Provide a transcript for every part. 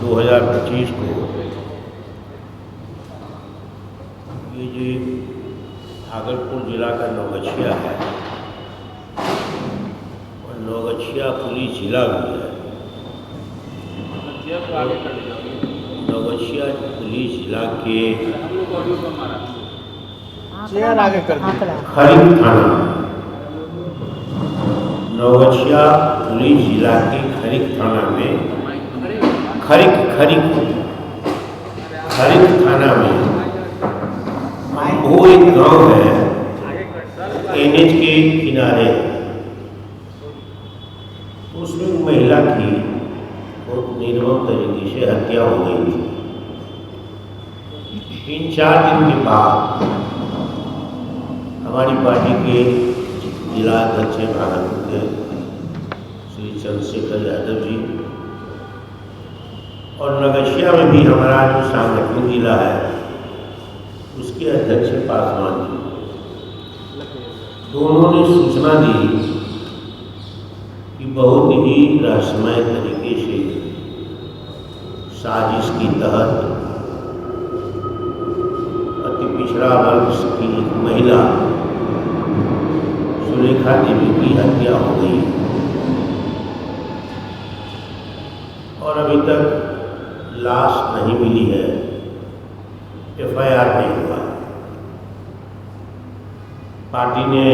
2025 को ये जो भागलपुर जिला का नौगछिया है और नौगछिया पुलिस जिला भी है। नौगछिया पुलिस जिला के खरीक थाना, नौगछिया पुलिस जिला के खरीक थाना में खरीक थाना में वो एक गांव है एनएच के किनारे। उसमें एक महिला की बहुत निर्मम तरीके से हत्या हो गई थी। 3-4 दिन के बाद हमारी पार्टी के जिला अध्यक्ष भागलपुर के श्री चंद्रशेखर यादव जी और नौगछिया में भी हमारा जो सांगठनिक जिला है उसके अध्यक्ष पासवान जी, दोनों ने सूचना दी कि बहुत ही रहस्यमय तरीके से साजिश के तहत अति पिछड़ा वर्ग की एक महिला सुलेखा देवी की हत्या हो गई और अभी तक लाश नहीं मिली है, एफआईआर नहीं हुआ। पार्टी ने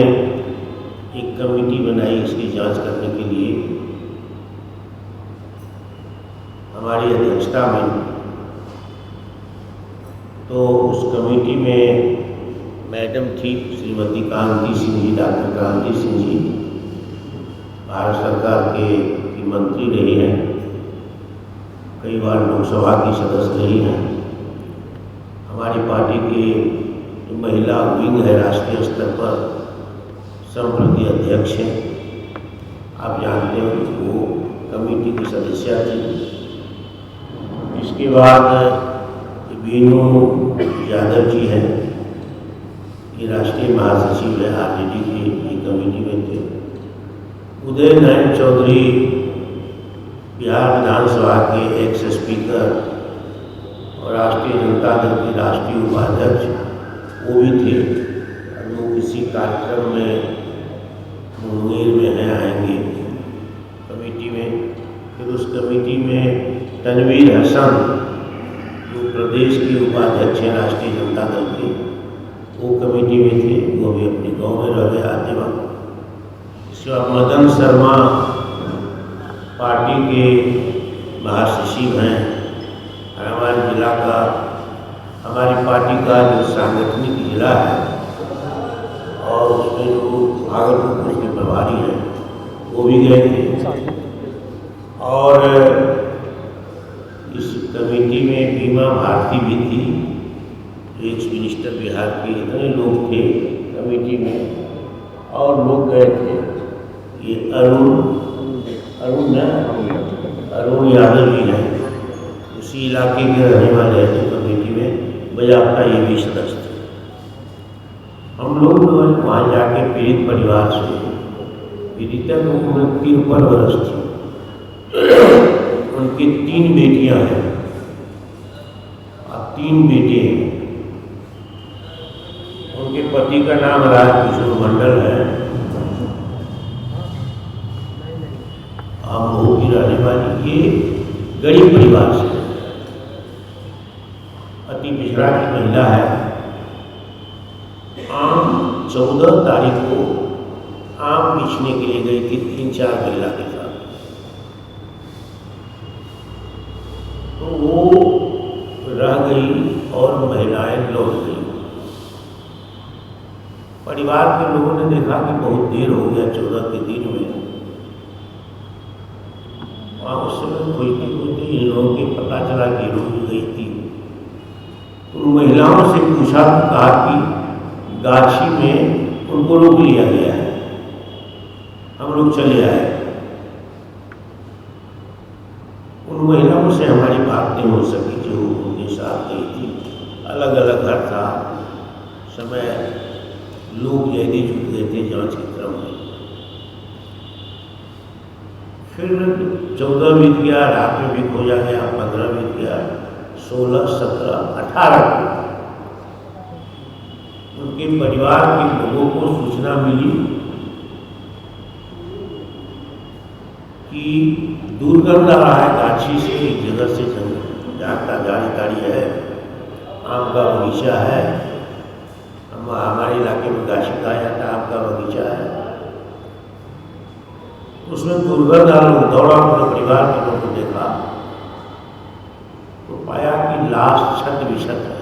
एक कमेटी बनाई इसकी जांच करने के लिए। हमारी अध्यक्षता में तो उस कमेटी में मैडम थी श्रीमती कांति सिंह जी, डॉक्टर कांति सिंह जी, भारत सरकार की मंत्री रही हैं, कई बार लोकसभा की सदस्य रही हैं। हमारी पार्टी के महिला विंग है राष्ट्रीय स्तर पर, संप्रति अध्यक्ष हैं, आप जानते हैं वो कमेटी की सदस्य थी। इसके बाद वीनू यादव जी हैं, ये राष्ट्रीय महासचिव है आरजेडी की कमेटी में थे। उदय नारायण चौधरी बिहार विधानसभा के एक्स स्पीकर और राष्ट्रीय जनता दल के राष्ट्रीय उपाध्यक्ष वो भी थे। अब वो किसी कार्यक्रम में मुंगेर में हैं, आएंगे कमेटी में। फिर उस कमेटी में तनवीर हसन जो प्रदेश के उपाध्यक्ष हैं राष्ट्रीय जनता दल के, वो कमेटी में थे, वो भी अपने गांव में रह गए आते वक्त। इसके बाद मदन शर्मा पार्टी के महासचिव हैं। हमारे जिला का, हमारी पार्टी का जो सांगठनिक जिला है और उसमें जो भागलपुर के प्रभारी हैं वो भी गए थे। और इस कमेटी में बीमा भारती भी थी, एक्स मिनिस्टर बिहार के। इतने लोग थे कमेटी में और लोग गए थे। ये अरुण यादव जी हैं, उसी इलाके के रहने वाले हैं जो कमेटी में बजाबता ये भी सदस्य थे। हम लोग वहाँ जाके पीड़ित परिवार से, पीड़िता को उम्र 53 वर्ष थी, उनकी 3 बेटियां हैं और 3 बेटे हैं। उनके पति का नाम राजकिशोर मंडल है, मऊ की रहने वाली। ये गरीब परिवार से, अति पिछड़ा की महिला है। आम 14 तारीख को आम बेचने के लिए गई थी 3-4 महिला के साथ, तो वो रह गई और महिलाएं लौट गई। परिवार के लोगों ने देखा कि बहुत देर हो गया, 14 के दिन में। उस समय खोजते खोजते इन लोगों के पता चला कि रोज गई थी। तो उन महिलाओं से पूछा, कहा कि गाछी में उनको रोक लिया गया है, हम लोग चले आए। उन महिलाओं से हमारी बात नहीं हो सकी जो उनके साथ गई थी। अलग अलग घर था, समय लोग जल्दी जुट गए थे जांच के क्रम में। फिर 14 बीत गया, रात में भी खोजा गया, 15 बीत 16, 17, 18 को उनके परिवार के लोगों को सूचना मिली कि दुर्गंध आ रहा है गाछी से, एक जगह से जंगल जाता गाड़ी है, आम का बगीचा है, हमारे इलाके में गाछी कहा जाता है, आम का बगीचा है। उसमें दुर्गंध आ रहा, दौड़ा अपने परिवार के लोगों को देखा तो पाया कि लाश छत बिछत है।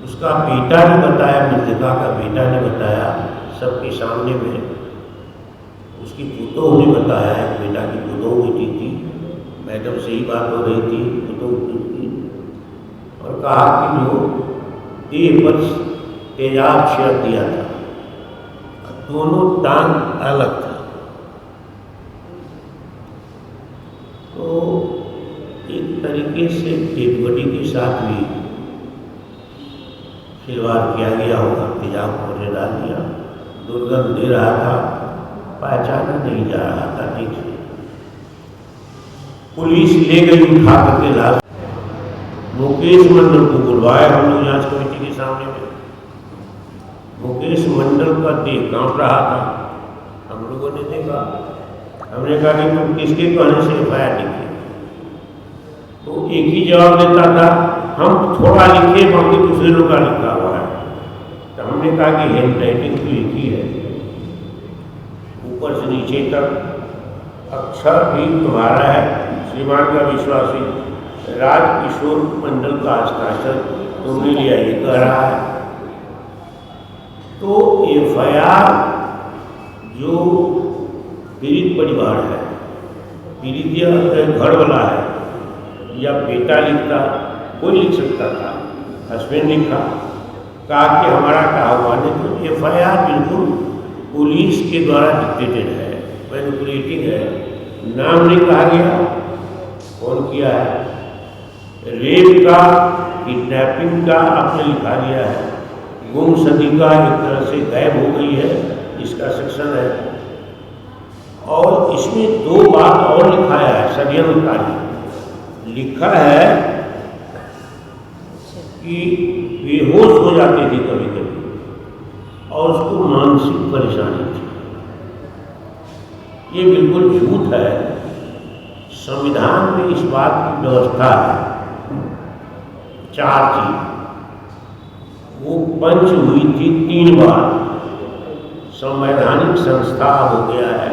उसका बेटा ने बताया, मृतका का बेटा ने बताया सबके सामने में, उसकी पुतोह ने बताया, एक बेटा की पुतोह बेटी थी, मैडम से ही बात हो रही थी, पुतोह की, और कहा कि जो देह पर तेजाब छिड़क दिया था, दोनों टांग अलग था। तो एक तरीके से डेड बॉडी के साथ भी खिलवाड़ किया गया होगा, तेजाब को डाल दिया, दुर्गंध दे रहा था, पहचाना नहीं जा रहा था ठीक से। पुलिस ले गई उठा करके लाश। मुकेश मंडल को बुलवाया हम लोग जांच कमेटी के सामने में। मुकेश मंडल का देह कांप रहा था, हम लोगों ने देखा, हमने कहा कि तुम किसके कहने से एफआईआर लिखे? तो एक ही जवाब देता था, हम थोड़ा लिखे, बाकी दूसरे लोग का लिखा हुआ है। तो हमने कहा कि हैंड राइटिंग तो एक ही है, ऊपर से नीचे तक अक्षर भी तुम्हारा है। श्रीमान का विश्वासी राजकिशोर मंडल का हस्ताक्षर तुमने लिया, ये कह रहा है। तो एफआईआर जो पीड़ित परिवार है, पीड़ित घर वाला है या बेटा लिखता, कोई लिख सकता था, हस्बैंड लिखा, कहा कि हमारा कहा हुआ नहीं। तो एफआईआर बिल्कुल पुलिस के द्वारा डिक्टेटेड है, मैनिपुलेटिंग है, नाम नहीं कहा गया, कौन किया है, रेप का, किडनैपिंग का आपने लिखा दिया है, गुमशुदगी का एक तरह से गायब हो गई है, इसका सेक्शन है। और इसमें दो बात और लिखाया है, षड्यंत्रकारी लिखा है कि बेहोश हो जाती थी कभी कभी और उसको मानसिक परेशानी थी। ये बिल्कुल झूठ है। संविधान में इस बात की व्यवस्था है, 4 चीज, वो पंच हुई थी 3 बार। संवैधानिक संस्था हो गया है,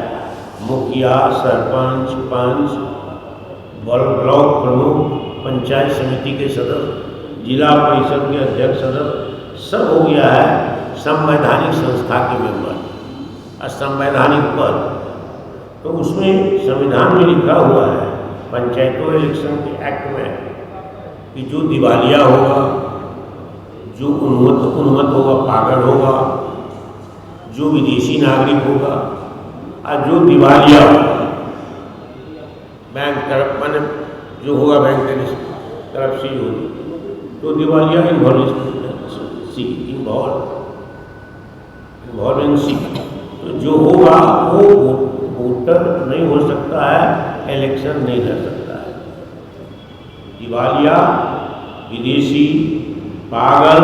मुखिया, सरपंच, पंच, ब्लॉक प्रमुख, पंचायत समिति के सदस्य, जिला परिषद के अध्यक्ष सदस्य, सब हो गया है संवैधानिक संस्था के मेंबर, असंवैधानिक पद। तो उसमें संविधान में लिखा हुआ है, पंचायतों इलेक्शन के एक्ट में, कि जो दिवालिया होगा, जो उन्मत्त होगा, पागल होगा, जो विदेशी नागरिक होगा और जो दिवालिया होगा, बैंक तरफ मैंने जो होगा बैंक तरफ से होगी, तो दिवालिया इन्वॉल्वेंसी, तो जो होगा वो वोटर नहीं हो सकता है, इलेक्शन नहीं लड़ सकता है। दिवालिया, विदेशी, पागल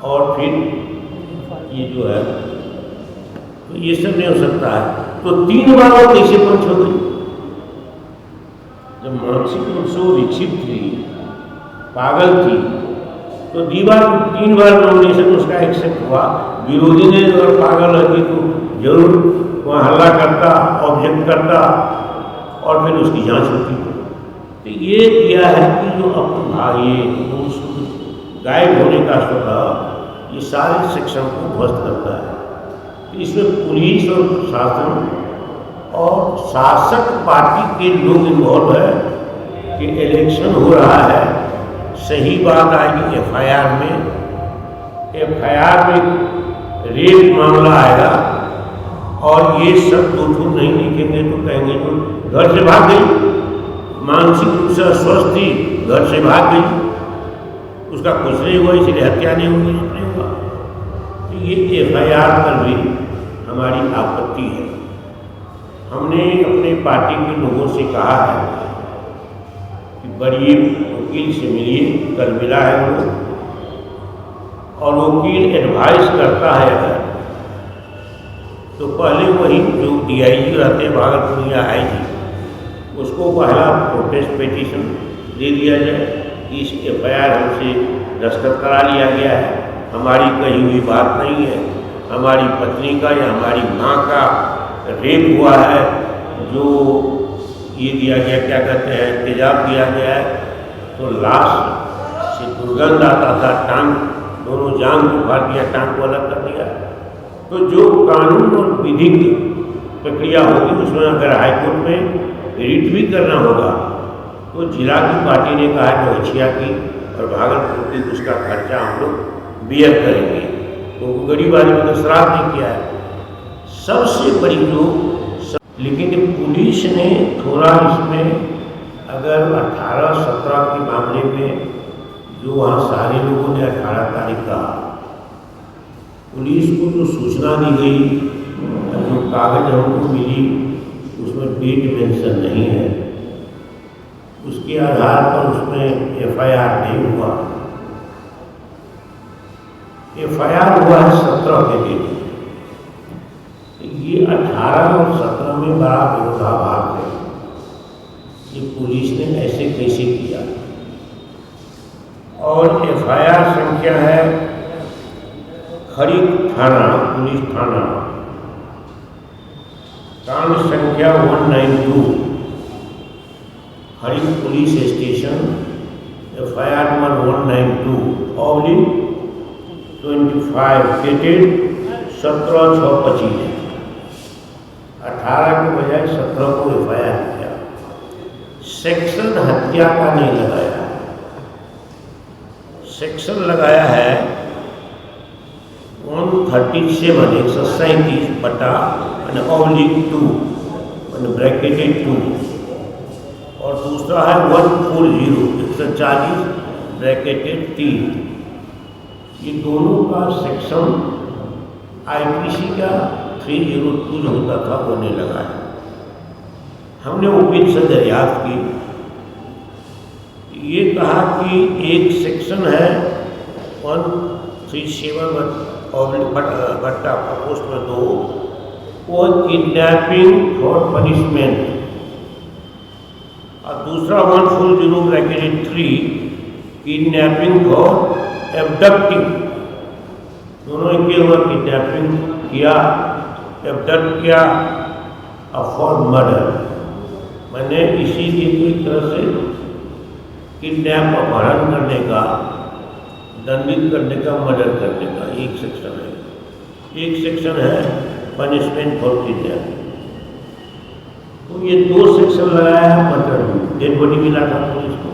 और फिर ये जो है, तो ये सब नहीं हो सकता है। तो 3 बार वो कैसे पंच हो गई? जब मानसिक रूप से वो विकसित थी, पागल थी, तो 3 बार नॉमिनेशन उसका एक्सेप्ट हुआ। विरोधी ने अगर पागल रहती तो जरूर वहाँ हल्ला करता, ऑब्जेक्ट करता और फिर उसकी जांच होती। तो ये किया है कि जो ये गायब होने का स्वभाव, ये सारे सेक्शन को ध्वस्त करता है। तो इसमें पुलिस और प्रशासन और शासक पार्टी के लोग इन्वॉल्व है कि इलेक्शन हो रहा है। सही बात आएगी एफआईआर में, एफआईआर में रेप मामला आएगा और ये सब दोषी नहीं लिखेंगे तो कहेंगे तो घर से भाग गई, मानसिक रूप से अस्वस्थ थी, घर से भाग गई, उसका कुछ नहीं हुआ, इसलिए हत्या नहीं हुई, नहीं हुआ। तो ये एफआईआर पर भी हमारी आपत्ति है। हमने अपने पार्टी के लोगों से कहा है बड़ी वकील से मिलिए, कल मिला है वो, और वकील एडवाइस करता है अगर तो पहले वही जो DIG रहते हैं भागलपुर या IG, उसको पहला प्रोटेस्ट पिटीशन दे दिया जाए कि इस FIR हमसे दस्तखत करा लिया गया है, हमारी कही हुई बात नहीं है, हमारी पत्नी का या हमारी माँ का रेप हुआ है, जो ये दिया गया, क्या कहते हैं, तेजाब दिया गया है, तो लाश से दुर्गंध आता था, टांग दोनों जांग को फाड़ दिया, टांग को अलग कर दिया। तो जो कानून और विधिक प्रक्रिया होगी उसमें अगर हाईकोर्ट में रिट भी करना होगा तो जिला की पार्टी ने कहा कि हछिया की और भागलपुर की उसका खर्चा हम लोग बियर करेंगे, तो गरीब आदमी तो श्राप नहीं किया है। सबसे बड़ी जो लेकिन पुलिस ने थोड़ा इसमें अगर 18-17 के मामले में जो वहाँ सारे लोगों ने 18 तारीख का पुलिस को जो सूचना दी गई, जो कागज हमको मिली उसमें डेट मेंशन नहीं है, उसके आधार पर उसमें FIR नहीं हुआ। FIR हुआ है 17 के दिन। ये 18 और 17 में बड़ा विरोधाभास है कि पुलिस ने ऐसे कैसे किया। और FIR संख्या है खरीक थाना, पुलिस थाना, कांड संख्या 192, Kharik police station, FIR number 192/25 dated 17/6/25। 18 के बजाय 17 को FIR किया। सेक्शन हत्या का नहीं लगाया, सेक्शन लगाया है 137/2 ब्रैकेटेड 2, और दूसरा है 140 ब्रैकेटेड 3। ये दोनों का सेक्शन IPC का 302 जो होता था होने लगा है। हमने वकील से दरियाफ्त की, ये कहा कि एक सेक्शन है 137/बट्टा पोस्ट में 2, वो किडनैपिंग फॉर पनिशमेंट, और दूसरा 140/3 किडनैपिंग फॉर एब्डक्टिंग। दोनों एक हुआ, किडनैपिंग किया, एब्डक्ट किया, और फॉर मर्डर। मैंने इसीलिए तो एक तरह से किडनैप, अपहरण करने का, दंडित करने का, मर्डर करने का एक सेक्शन है। एक सेक्शन है पनिशमेंट फॉर किडनैप। तो ये 2 सेक्शन लगाया है मर्डर में। डेड बॉडी मिला था पुलिस को,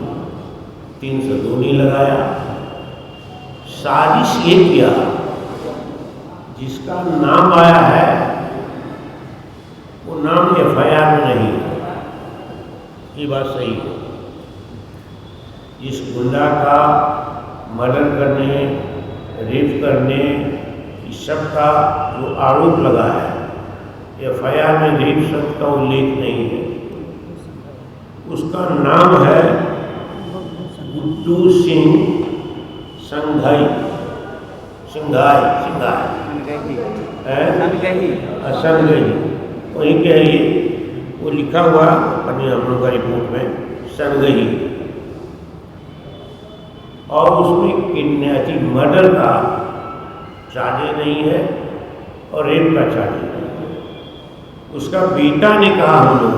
302 नहीं लगाया। साजिश ये किया, जिसका नाम आया है वो नाम FIR में नहीं है। ये बात सही है। इस गुंडा का मर्डर करने, रेप करने, इस सब का जो आरोप लगा है, FIR में रेप शब्द का उल्लेख नहीं है। उसका नाम है गुड्डू सिंह संघाई, वही क्या है, वो लिखा हुआ अपने हम लोग का रिपोर्ट में संगही, और उसमें किडनैपिंग, मर्डर का चार्ज नहीं है और रेप का चार्ज नहीं है। उसका बेटा ने कहा, हम लोग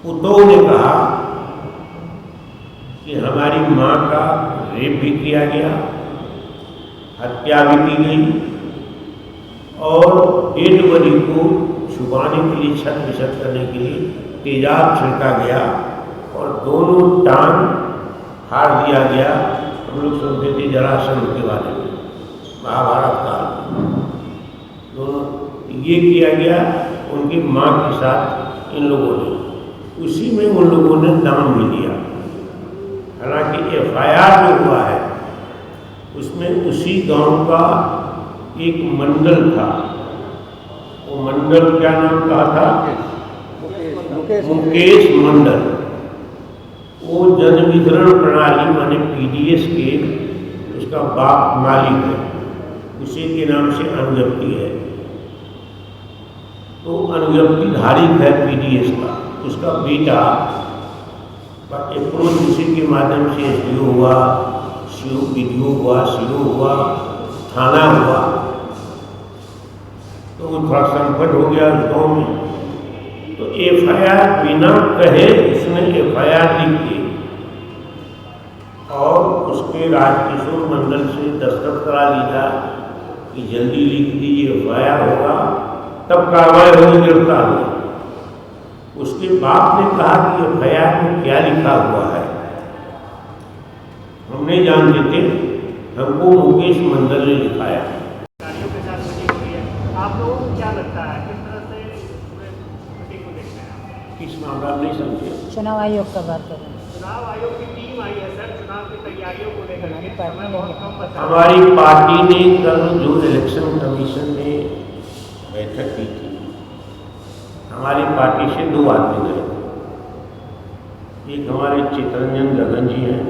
पुतोह ने कहा कि हमारी माँ का रेप भी किया गया, हत्या भी की गई, और डेड बॉडी को छुपाने के लिए, छत विछत करने के लिए तेजाब छिड़का गया, और दोनों टांग फाड़ दिया गया। हम लोग सुनते थे जरासंध के बारे में, महाभारत काल में। दोनों ये किया गया उनकी माँ के साथ इन लोगों ने, उसी में उन लोगों ने नाम भी लिया। हालांकि FIR जो हुआ है उसमें उसी गांव का एक मंडल था। वो मंडल क्या नाम कहा था? मुकेश मंडल। वो जन वितरण प्रणाली माने पीडीएस के उसका बाप मालिक है, उसी के नाम से अनुज्ञप्ति है। तो अनुज्ञप्ति धारिक है पीडीएस का, उसका बेटा अप्रोच उसी के माध्यम से एसडीओ हुआ, सीओ बीडीओ हुआ, सीओ हुआ, थाना हुआ। तो वो थोड़ा संकट हो गया उस गाँव में, तो एफआईआर बिना कहे उसने एफआईआर लिख दी और उसके राजकिशोर मंडल से दस्तखत करा लिया कि जल्दी लिख दीजिए, एफआईआर होगा तब कार्रवाई होगी, गिरफ्तार होगी। उसके बाप ने कहा कि एफआईआर में क्या लिखा हुआ है हम नहीं जानते थे, हमको मुकेश मंडल ने लिखाया। आप लोगों को क्या लगता है किस तरह से मीटिंग को देखते हैं? किस मामला नहीं समझे? चुनाव आयोग का बात कर रहे हैं। चुनाव आयोग की टीम आई है सर, चुनाव की तैयारियों को लेकर के समय बहुत कम बचा है। हमारी पार्टी ने कल जो इलेक्शन कमीशन ने बैठक की थी, हमारी पार्टी से 2 आदमी गए। एक हमारे चितरंजन गगन जी हैं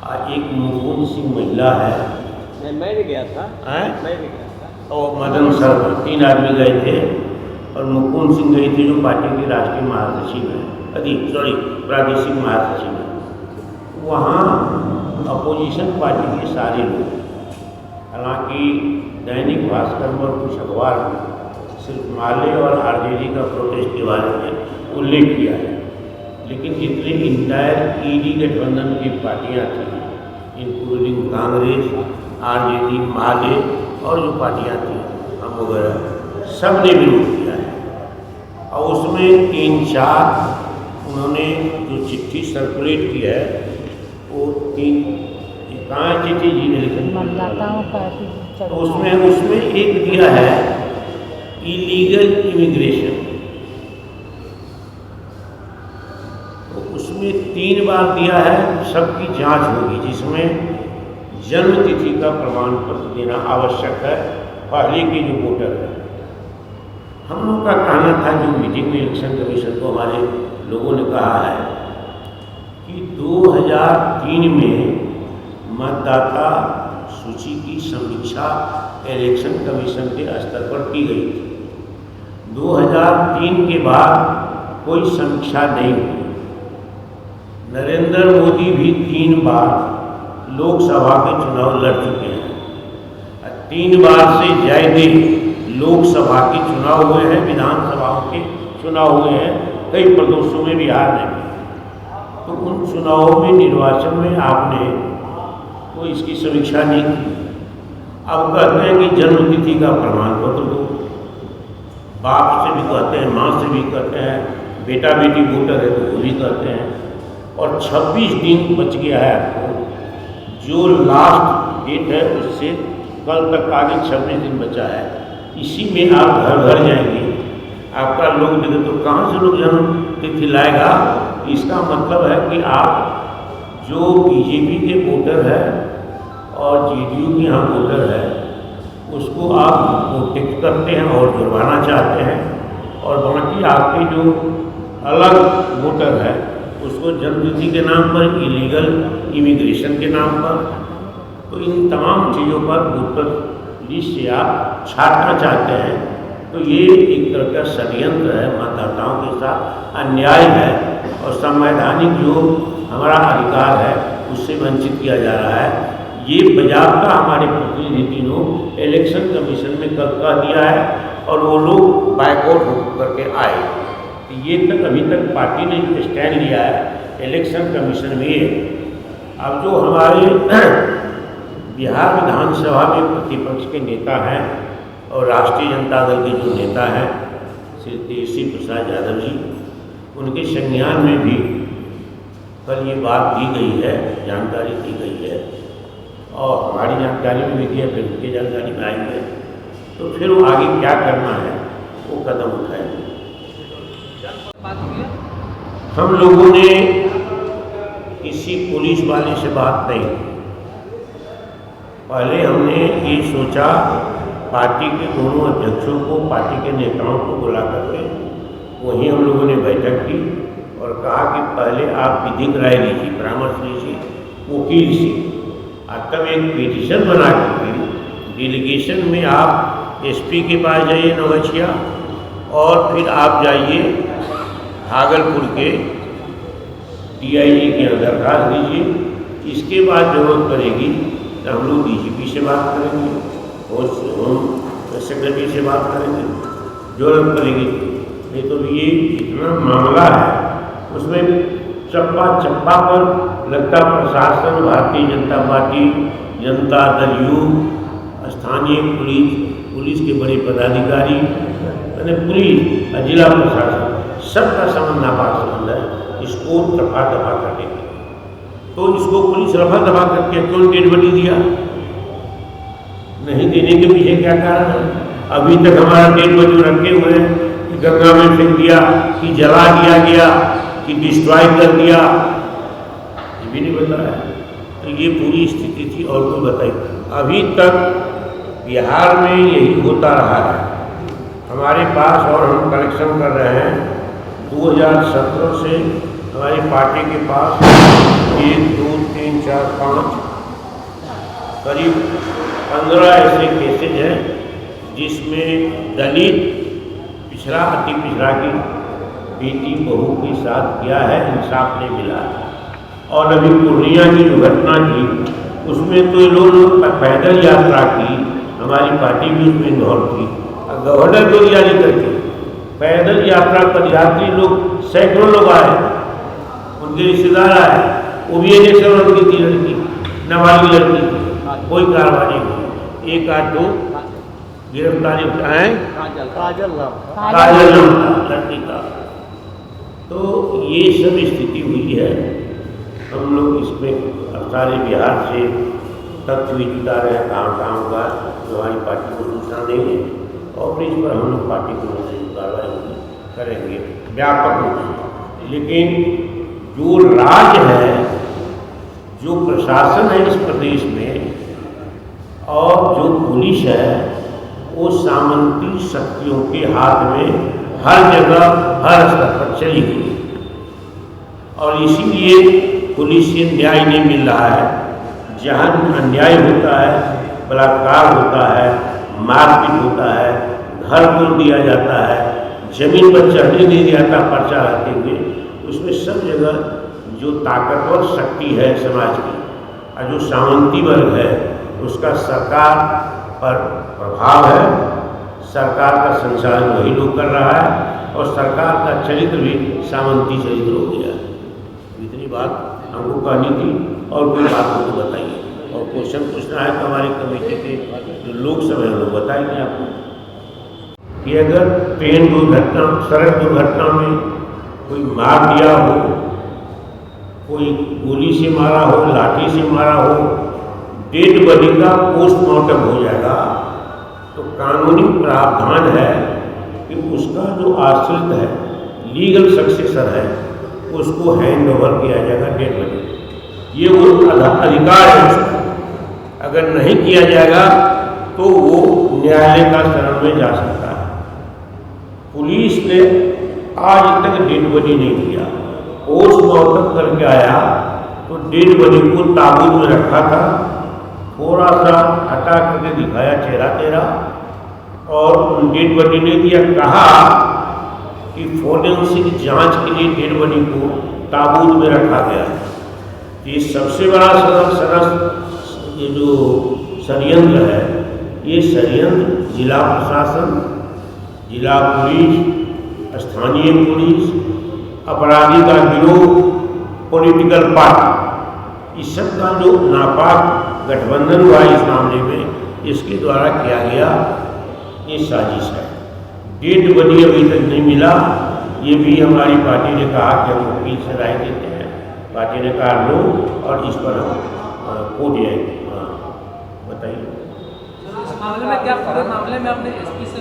और एक मुकुंद सिंह महिला है। मैं भी गया था। मैं भी गया था। और मदन सर, 3 आदमी गए थे और मुकुंद सिंह गई थी जो पार्टी के राष्ट्रीय महासचिव हैं, प्रादेशिक महासचिव हैं। वहाँ अपोजिशन पार्टी के सारे लोग, हालांकि दैनिक भास्कर और कुछ अखबार में सिर्फ माले और आरजेडी का प्रोटेस्ट के बारे में उल्लेख किया है, लेकिन जितने इंटायर ईडी गठबंधन की पार्टियाँ थी, इंक्लूडिंग कांग्रेस, आरजेडी, माले और जो पार्टियाँ थी हम वगैरह, सब ने विरोध किया है। और उसमें 3-4 उन्होंने जो चिट्ठी सर्कुलेट की है वो 3 कहाँ चिट्ठी जी ने लिखी, मतदाताओं का तो उसमें एक दिया है इलीगल इमिग्रेशन। तो उसमें 3 बार दिया है सबकी जांच होगी, जिसमें जन्म तिथि का प्रमाण पत्र देना आवश्यक है पहले के जो वोटर है। हम लोग का कहना था, जो मीटिंग में इलेक्शन कमीशन को हमारे लोगों ने कहा है कि 2003 में मतदाता सूची की समीक्षा इलेक्शन कमीशन के स्तर पर की गई थी। 2003 के बाद कोई समीक्षा नहीं हुई। नरेंद्र मोदी भी 3 बार लोकसभा के चुनाव लड़ चुके हैं। 3 बार से ज़्यादा लोकसभा के चुनाव हुए हैं, विधानसभाओं के चुनाव हुए हैं, कई प्रदेशों में बिहार में भी। तो उन चुनावों में, निर्वाचन में आपने कोई इसकी समीक्षा नहीं की। अब कहते हैं कि जन्मतिथि का प्रमाण पत्र दो, बाप से भी कहते हैं, माँ से भी कहते हैं, बेटा बेटी वोटर है तो वो भी कहते हैं। और 26 दिन बच गया है आपको, जो लास्ट डेट है उससे कल तक आगे 26 दिन बचा है। इसी में आप घर घर जाएंगे, आपका लोग देखे तो कहाँ से लोग जन्म तिथि लाएगा। इसका मतलब है कि आप जो बीजेपी के वोटर है और जेडीयू के यहाँ वोटर है, उसको आप प्रोटेक्ट करते हैं और जुर्माना चाहते हैं, और बाकी आपके जो अलग वोटर है उसको जन्मतिथि के नाम पर, इलीगल इमिग्रेशन के नाम पर, तो इन तमाम चीज़ों पर वोटर लिस्ट से आप छाटना चाहते हैं। तो ये एक तरह का षड्यंत्र है, मतदाताओं के साथ अन्याय है और संवैधानिक जो हमारा अधिकार है उससे वंचित किया जा रहा है। ये बजाबता हमारे प्रतिनिधि ने इलेक्शन कमीशन में कल कह दिया है और वो लोग बायकॉट करके आए। ये तक अभी तक पार्टी ने जो स्टैंड लिया है इलेक्शन कमीशन में, अब जो हमारे बिहार विधानसभा में प्रतिपक्ष के नेता हैं और राष्ट्रीय जनता दल के जो नेता हैं श्री तेजस्वी प्रसाद यादव जी, उनके संज्ञान में भी कल ये बात दी गई है, जानकारी दी गई है और हमारी जानकारी में भी दिया, फिर उनकी जानकारी में आई है। तो फिर वो आगे क्या करना है वो कदम उठाएंगे। हम लोगों ने किसी पुलिस वाले से बात नहीं की। पहले हमने ये सोचा, पार्टी के दोनों अध्यक्षों को, पार्टी के नेताओं को बुला करके वहीं हम लोगों ने बैठक की और कहा कि पहले आप विधिक राय लीजिए, परामर्श लीजिए वकील से, और तब एक पिटीशन बना करके डेलीगेशन में आप एसपी के पास जाइए नौगछिया, और फिर आप जाइए भागलपुर के डीआईजी के अंदर दरखास्त दीजिए। इसके बाद जरूरत पड़ेगी तो हम लोग डीजीपी से बात करेंगे और होम सेक्रेटरी से बात करेंगे, जरूरत पड़ेगी। नहीं तो ये इतना मामला है, उसमें चप्पा चप्पा पर लगता प्रशासन, भारतीय जनता पार्टी, जनता दल यू, स्थानीय पुलिस के बड़े पदाधिकारी, यानी पुलिस, जिला प्रशासन, सबका संबंध नापाक संबंध है। इसको दफा दफा करने के, तो इसको पुलिस रफा दफा करके क्यों डेड बॉडी दिया? नहीं देने के पीछे क्या कारण है? अभी तक हमारा डेड बॉडी रखे हुए हैं कि गंगा में फेंक दिया, कि जला दिया गया, कि डिस्ट्रॉय कर दिया, ये भी नहीं बताया। तो ये पूरी स्थिति थी। और कोई बताइए, अभी तक बिहार में यही होता रहा है हमारे पास, और हम कलेक्शन कर रहे हैं 2017 से हमारी पार्टी के पास 1, 2, 3, 4, 5 करीब 15 ऐसे केसेज हैं जिसमें दलित, पिछड़ा, अति पिछड़ा की बेटी बहू के साथ किया है, इंसाफ नहीं मिला। और अभी पूर्णिया की जो घटना थी उसमें तो लोग पैदल यात्रा की, हमारी पार्टी भी उसमें इन्वॉल्व थी, गवर्नर को जारी करके पैदल यात्रा पर यात्री लोग, सैकड़ों लोग आए, उनके रिश्तेदार आए, वो भी इलेक्शन लड़की थी, लड़की नाबालिग लड़की थी, कोई कार्रवाई नहीं हुई। एक आध दो गिरफ्तारी है, काजल लड़की का। तो ये सब स्थिति हुई है। हम लोग इसमें सारे बिहार से तथ्य भी जुटा रहे हैं, कहाँ का जो हमारी पार्टी को सूचना देंगे, और फिर इस पर हम लोग पार्टी की ओर से कार्रवाई करेंगे व्यापक रूप से। लेकिन जो राज्य है, जो प्रशासन है इस प्रदेश में, और जो पुलिस है, वो सामंती शक्तियों के हाथ में हर जगह, हर स्तर पर चली गई। और इसीलिए पुलिस से न्याय नहीं मिल रहा है। जहाँ अन्याय होता है, बलात्कार होता है, मारपीट होता है, घर तोड़ दिया जाता है, जमीन पर चढ़ने नहीं जाता पर्चा रहते हुए, उसमें सब जगह जो ताकतवर शक्ति है समाज की, और जो सामंती वर्ग है, उसका सरकार पर प्रभाव है। सरकार का संचालन वही लोग कर रहा है, और सरकार का चरित्र भी सामंती चरित्र हो गया है। इतनी बात हमको कहनी थी, और कोई बात हो तो बताइए। और क्वेश्चन पूछना है तो हमारी कमेटी के जो लोग सब हैं लोग बताएंगे आपको कि अगर ट्रेन दुर्घटना, सड़क दुर्घटना में कोई मार दिया हो, कोई गोली से मारा हो, लाठी से मारा हो, डेड बॉडी का पोस्टमार्टम हो जाएगा, तो कानूनी प्रावधान है कि उसका जो आश्रित है, लीगल सक्सेसर है, उसको हैंड ओवर किया जाएगा डेड बॉडी। ये वो अधिकार है उसका। अगर नहीं किया जाएगा तो वो न्यायालय का शरण में जा सकता है। पुलिस ने आज तक डेड बॉडी नहीं किया, पोस्टमार्टम करके आया तो डेड बॉडी को ताबूत में रखा था, थोड़ा सा हटा करके दिखाया चेहरा तेरा, और डेड बॉडी ने दिया, कहा कि फोरेंसिक जांच के लिए डेड बॉडी को ताबूत में रखा गया। ये सबसे बड़ा ये जो षड्यंत्र है, ये षड्यंत्र जिला प्रशासन, जिला पुलिस, स्थानीय पुलिस, अपराधी का गिरोह, पॉलिटिकल पार्टी, इस सब का जो नापाक गठबंधन हुआ इस मामले में, इसके द्वारा किया गया ये साजिश है। डेड बॉडी अभी तक नहीं मिला। ये भी हमारी पार्टी ने कहा कि हम वकील से राय देते हैं। पार्टी ने कहा लो, और इस पर हम कोर्ट जाएंगे। बताइए मामले में क्या, पूरे मामले में आपने एसपी से